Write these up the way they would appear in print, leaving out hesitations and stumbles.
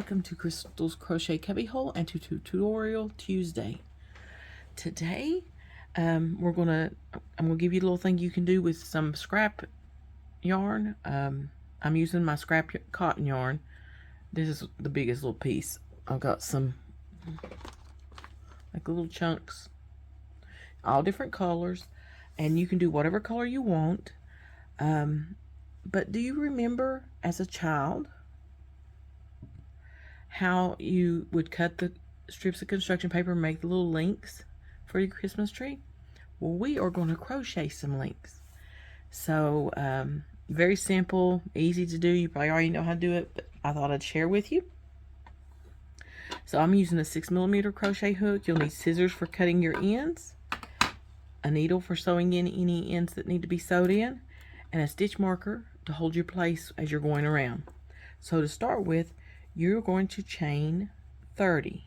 welcome to Crystal's Crochet Cubbyhole and to Tutorial Tuesday. Today, I'm gonna give you a little thing you can do with some scrap yarn. I'm using my scrap cotton yarn. This is the biggest little piece. I've got some like little chunks, all different colors, and you can do whatever color you want. But do you remember as a child how you would cut the strips of construction paper and make the little links for your Christmas tree? Well, we are going to crochet some links. So very simple, easy to do. You probably already know how to do it, but I thought I'd share with you. So I'm using a 6mm crochet hook. You'll need scissors for cutting your ends, a needle for sewing in any ends that need to be sewed in, and a stitch marker to hold your place as you're going around. So to start with, you're going to chain 30.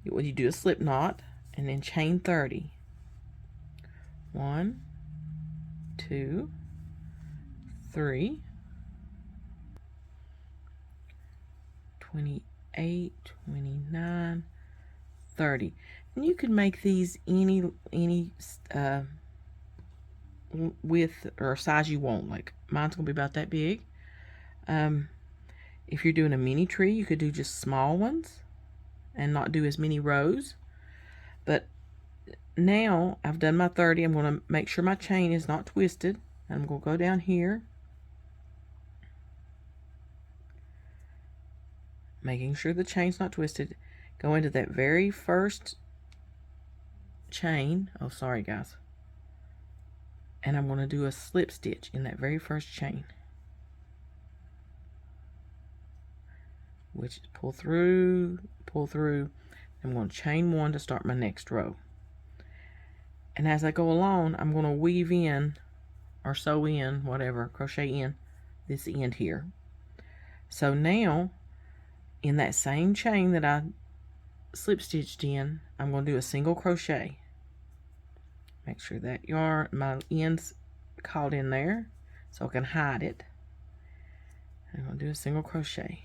You do a slip knot and then chain 30. 1, 2, 3, 28, 29, 30. And you can make these any width or size you want. Like mine's gonna be about that big. If you're doing a mini tree, you could do just small ones and not do as many rows. But now I've done my 30. I'm going to make sure my chain is not twisted. I'm going to go down here, making sure the chain's not twisted. Go into that very first chain. Oh, sorry guys. And I'm going to do a slip stitch in that very first chain, which is pull through. I'm going to chain 1 to start my next row. And as I go along, I'm going to weave in or sew in, whatever, crochet in this end here. So now, in that same chain that I slip stitched in, I'm going to do a single crochet. Make sure that yarn, my end's caught in there so I can hide it. I'm going to do a single crochet.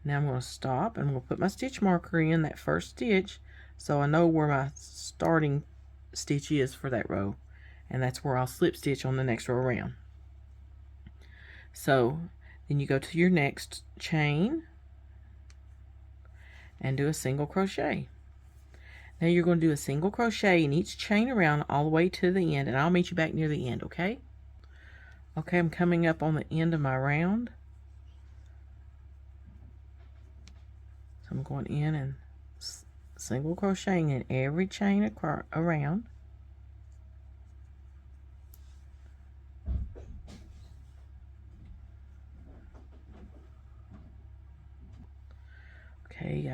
Now I'm going to stop and I'm going to put my stitch marker in that first stitch so I know where my starting stitch is for that row, and that's where I'll slip stitch on the next row around. So then you go to your next chain and do a single crochet. Now you're going to do a single crochet in each chain around all the way to the end, and I'll meet you back near the end, okay? Okay, I'm coming up on the end of my round. So I'm going in and single crocheting in every chain around. Okay,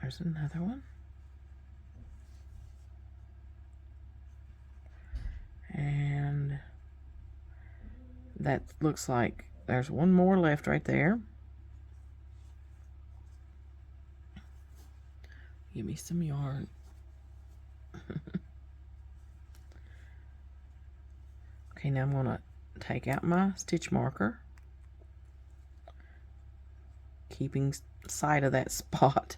there's another one. And that looks like there's one more left right there. Give me some yarn. Okay, now I'm going to take out my stitch marker, keeping sight of that spot,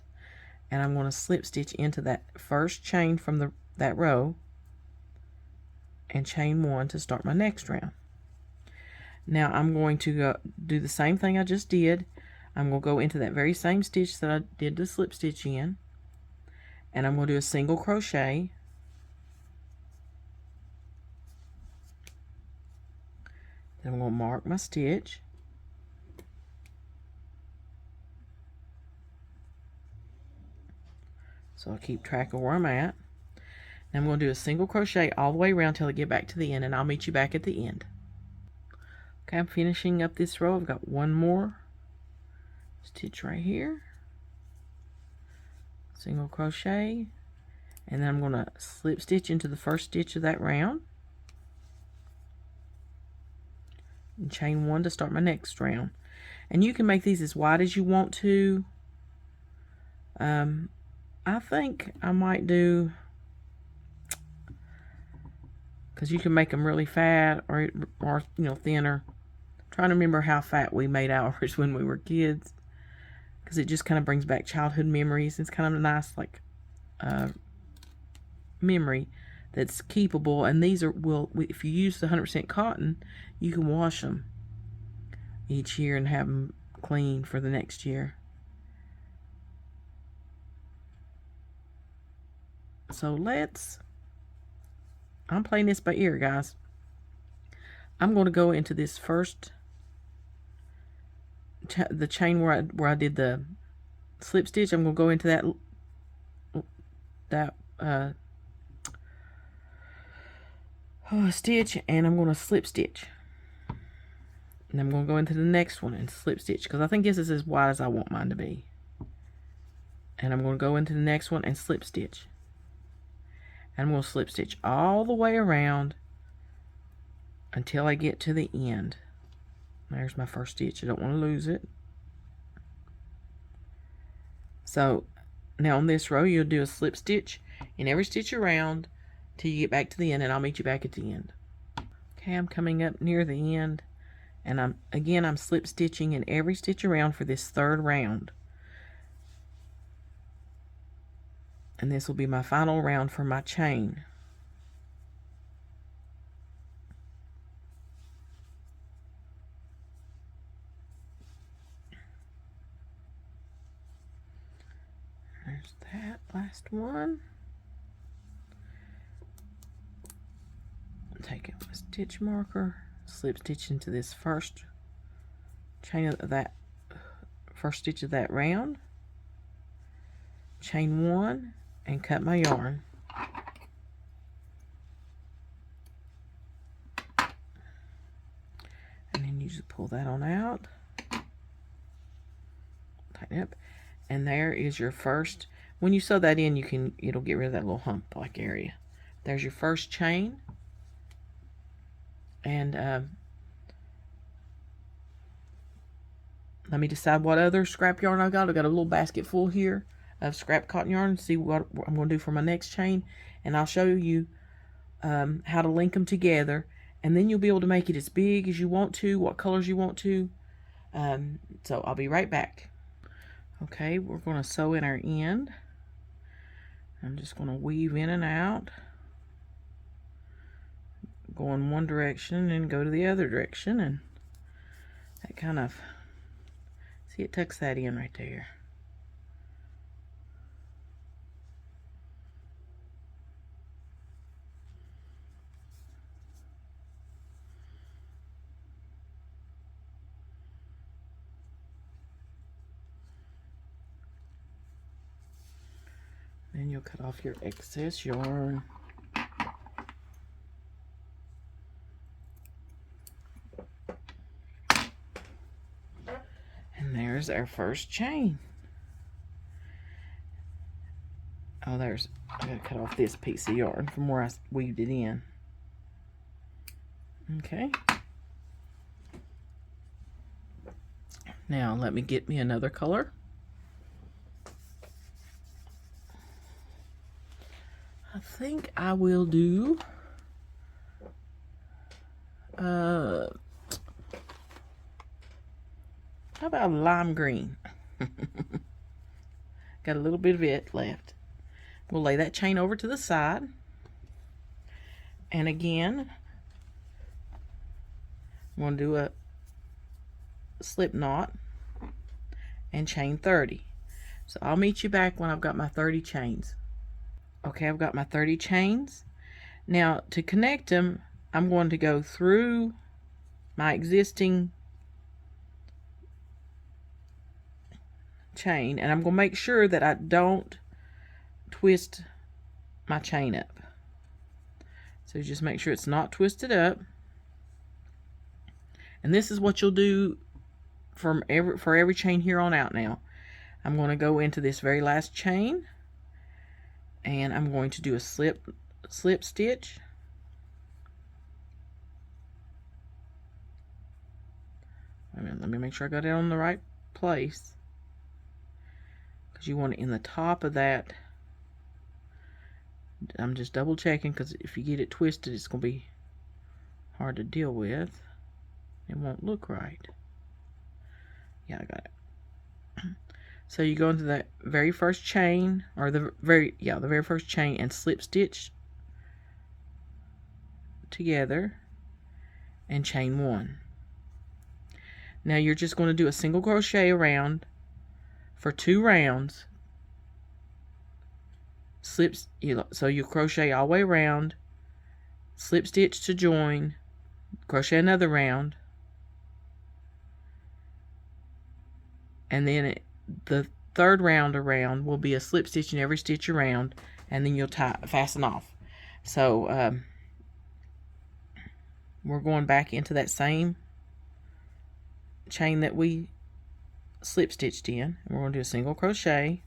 and I'm going to slip stitch into that first chain from that row and chain 1 to start my next round. Now I'm going to do the same thing I just did. I'm going to go into that very same stitch that I did the slip stitch in, and I'm going to do a single crochet. Then I'm going to mark my stitch. So I'll keep track of where I'm at. And I'm going to do a single crochet all the way around till I get back to the end, and I'll meet you back at the end. Okay, I'm finishing up this row. I've got one more stitch right here. Single crochet, and then I'm going to slip stitch into the first stitch of that round and chain 1 to start my next round. And you can make these as wide as you want to. I think I might do because you can make them really fat or you know, thinner. I'm trying to remember how fat we made ours when we were kids, because it just kind of brings back childhood memories. It's kind of a nice like memory that's keepable. And these are, if you use the 100% cotton, you can wash them each year and have them clean for the next year. So I'm playing this by ear, guys. I'm going to go into this first, the chain where I did the slip stitch. I'm going to go into that stitch, and I'm going to slip stitch. And I'm going to go into the next one and slip stitch, because I think this is as wide as I want mine to be. And I'm going to go into the next one and slip stitch. And I'm going to slip stitch all the way around until I get to the end. There's my first stitch. I don't want to lose it. So now on this row, you'll do a slip stitch in every stitch around till you get back to the end, and I'll meet you back at the end. Okay, I'm coming up near the end, and I'm slip stitching in every stitch around for this third round. And this will be my final round for my chain. There's that last one. Take out my stitch marker, slip stitch into this first chain of that first stitch of that round, chain one, and cut my yarn. And then you just pull that on out, tighten up, and there is your first. When you sew that in, it'll get rid of that little hump-like area. There's your first chain. And let me decide what other scrap yarn I've got. I've got a little basket full here of scrap cotton yarn. See what I'm going to do for my next chain. And I'll show you how to link them together. And then you'll be able to make it as big as you want to, what colors you want to. So I'll be right back. Okay, we're going to sew in our end. I'm just going to weave in and out. Go in one direction and go to the other direction, and that kind of, see, it tucks that in right there. Then you'll cut off your excess yarn. There's our first chain. Oh, I gotta cut off this piece of yarn from where I weaved it in. Okay. Now let me get me another color. I think I will do how about lime green? Got a little bit of it left. We'll lay that chain over to the side. And again, I'm going to do a slip knot and chain 30. So I'll meet you back when I've got my 30 chains. Okay, I've got my 30 chains. Now to connect them, I'm going to go through my existing chain, and I'm going to make sure that I don't twist my chain up. So just make sure it's not twisted up. And this is what you'll do for every chain here on out now. I'm going to go into this very last chain, and I'm going to do a slip stitch. Let me make sure I got it on the right place, because you want it in the top of that. I'm just double checking, because if you get it twisted, it's going to be hard to deal with. It won't look right. Yeah, I got it. So you go into the very first chain, or the very first chain, and slip stitch together and chain 1. Now you're just going to do a single crochet around for 2 rounds. So you crochet all the way around, slip stitch to join, crochet another round, and then the third round around will be a slip stitch in every stitch around, and then you'll fasten off. So we're going back into that same chain that we slip stitched in, and we're going to do a single crochet.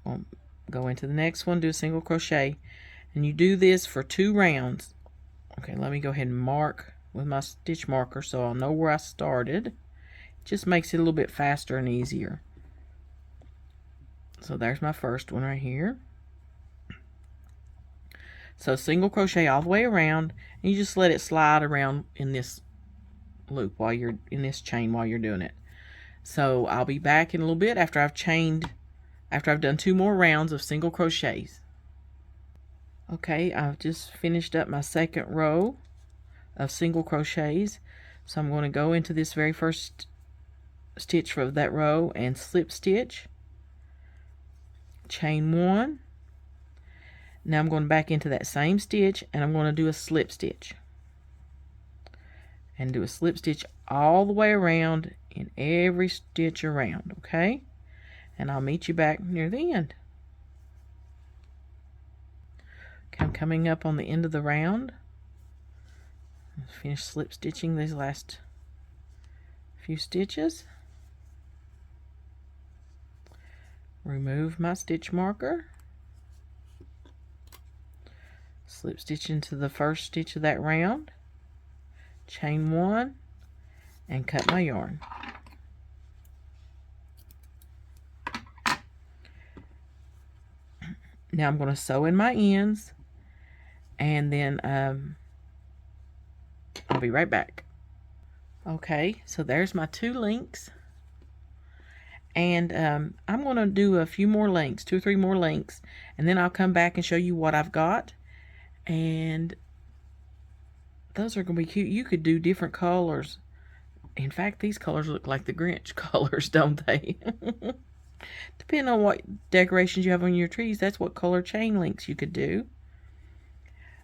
We'll go into the next one, do a single crochet, and you do this for 2 rounds. Okay, let me go ahead and mark with my stitch marker so I'll know where I started. It just makes it a little bit faster and easier. So there's my first one right here. So single crochet all the way around, and you just let it slide around in this loop while you're in this chain while you're doing it. So I'll be back in a little bit after I've done 2 more rounds of single crochets. Okay, I've just finished up my second row of single crochets. So I'm going to go into this very first stitch of that row and slip stitch, chain 1. Now I'm going back into that same stitch, and I'm going to do a slip stitch. And do a slip stitch all the way around in every stitch around, okay? And I'll meet you back near the end. Okay, I'm coming up on the end of the round. Finish slip stitching these last few stitches. Remove my stitch marker. Slip stitch into the first stitch of that round. Chain 1 and cut my yarn. Now I'm going to sew in my ends, and then I'll be right back. Okay, so there's my 2 links, and I'm going to do a few more links, 2 or 3 more links, and then I'll come back and show you what I've got. And those are going to be cute. You could do different colors. In fact, these colors look like the Grinch colors, don't they? Depending on what decorations you have on your trees, that's what color chain links you could do.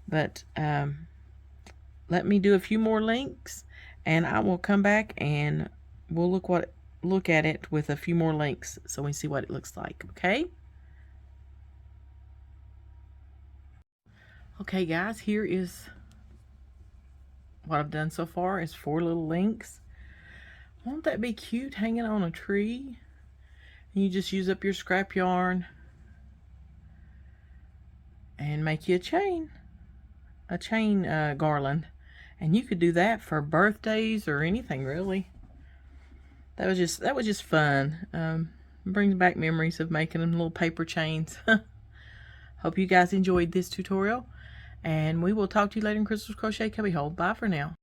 But let me do a few more links, and I will come back and we'll look at it with a few more links so we see what it looks like. Okay? Okay, guys, here is what I've done so far is 4 little links. Won't that be cute hanging on a tree? And you just use up your scrap yarn and make you a chain garland. And you could do that for birthdays or anything, really. That was just fun. Brings back memories of making them little paper chains. Hope you guys enjoyed this tutorial, and we will talk to you later in Crystal's Crochet Cubby Hole. Bye for now.